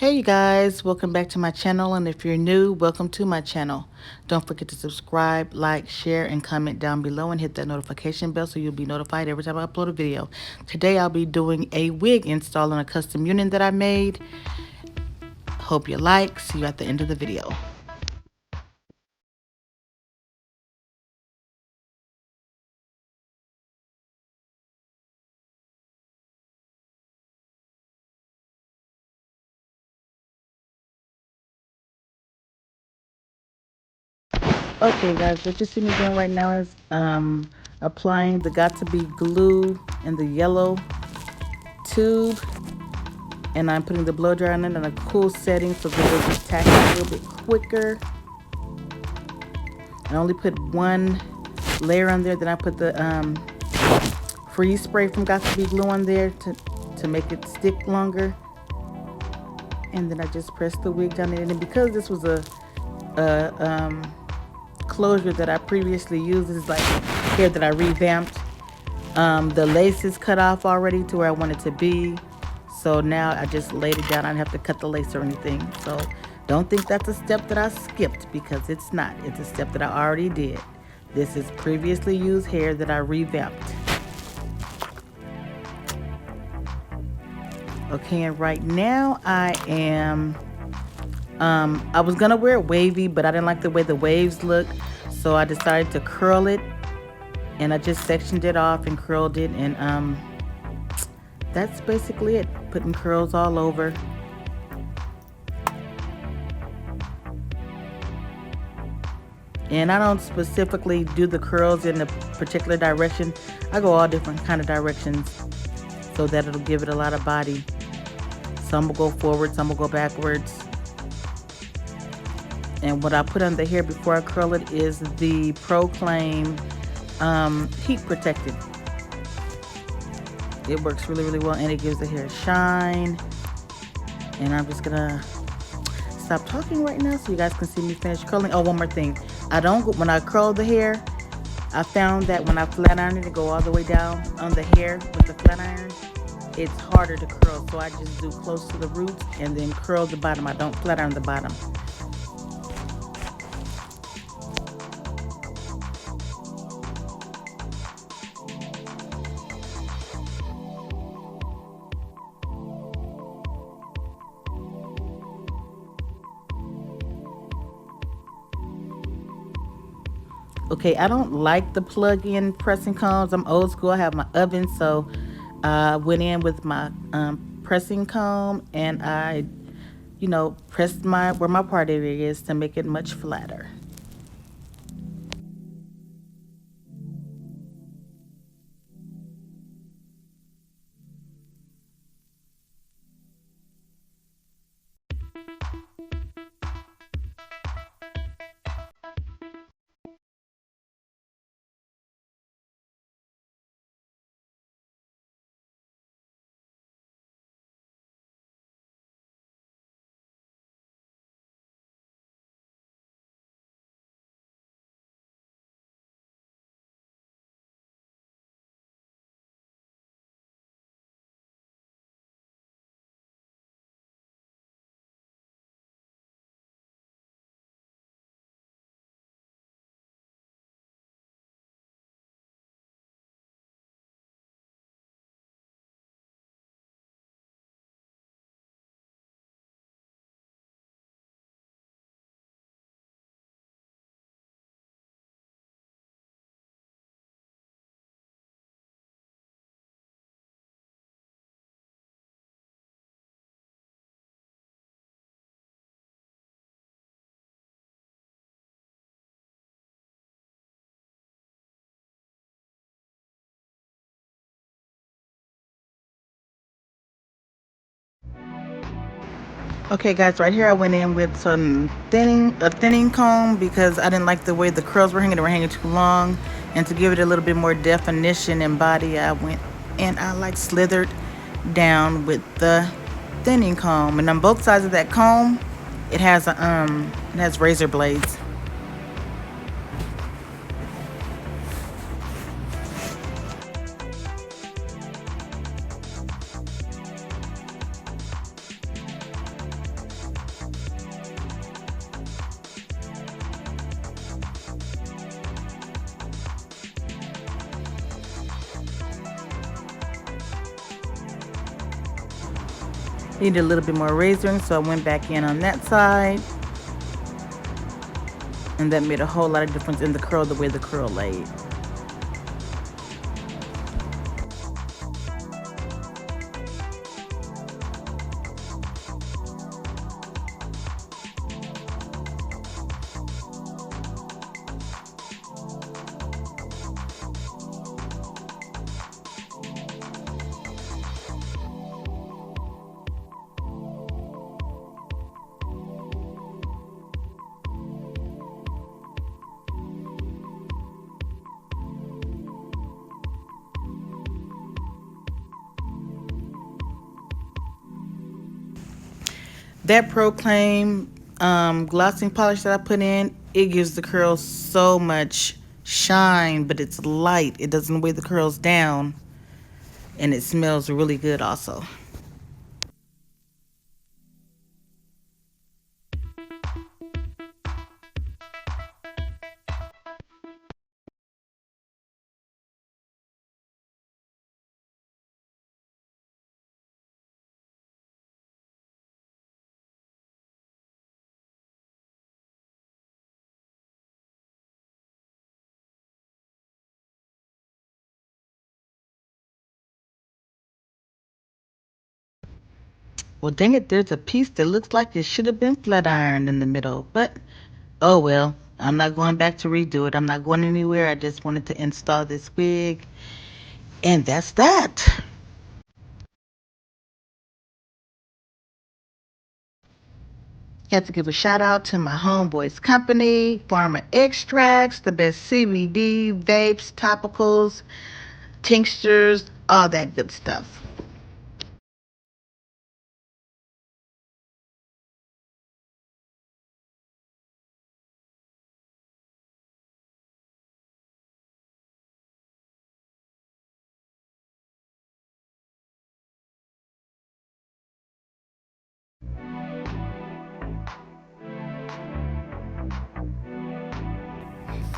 Hey you guys, welcome back to my channel, and if you're new, welcome to my channel. Don't forget to subscribe, like, share, and comment down below, and hit that notification bell so you'll be notified every time I upload a video. Today I'll be doing a wig install on a custom unit that I made. Hope you like. See you at the end of the video. Okay guys, what you see me doing right now is applying the Got To Be glue in the yellow tube, and I'm putting the blow dryer on it in a cool setting so that it'll be tacking a little bit quicker. I only put one layer on there, then I put the freeze spray from Got To Be glue on there to make it stick longer, and then I just pressed the wig down there. And because this was a closure that I previously used, this is like hair that I revamped. The lace is cut off already to where I want it to be, so now I just laid it down. I didn't have to cut the lace or anything, so don't think that's a step that I skipped, because it's not. It's a step that I already did. This is previously used hair that I revamped. Okay, and right now I am I was gonna wear it wavy, but I didn't like the way the waves look, so I decided to curl it, and I just sectioned it off and curled it, and that's basically it. Putting curls all over. And I don't specifically do the curls in a particular direction. I go all different kind of directions so that it'll give it a lot of body. Some will go forward, some will go backwards. And what I put on the hair before I curl it is the Proclaim Heat Protectant. It works really, really well, and it gives the hair shine. And I'm just gonna stop talking right now so you guys can see me finish curling. Oh, one more thing. When I curl the hair, I found that when I flat iron it to go all the way down on the hair with the flat iron, it's harder to curl. So I just do close to the roots and then curl the bottom. I don't flat iron the bottom. Okay, I don't like the plug-in pressing combs. I'm old school. I have my oven, so I went in with my pressing comb, and I, pressed where my part area is to make it much flatter. Okay guys, right here I went in with a thinning comb because I didn't like the way the curls were hanging. They were hanging too long. And to give it a little bit more definition and body, I went and I slithered down with the thinning comb. And on both sides of that comb, it has razor blades. Needed a little bit more razoring, so I went back in on that side. And that made a whole lot of difference in the curl, the way the curl laid. That Proclaim glossing polish that I put in, it gives the curls so much shine, but it's light. It doesn't weigh the curls down, and it smells really good also. Well, dang it, there's a piece that looks like it should have been flat ironed in the middle, but oh well. I'm not going back to redo it. I'm not going anywhere. I just wanted to install this wig, and that's that. Have to give a shout out to my homeboy's company, Pharma Extracts, the best CBD, vapes, topicals, tinctures, all that good stuff.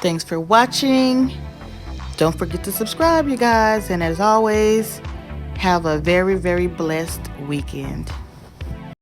Thanks for watching. Don't forget to subscribe, you guys. And as always, have a very, very blessed weekend.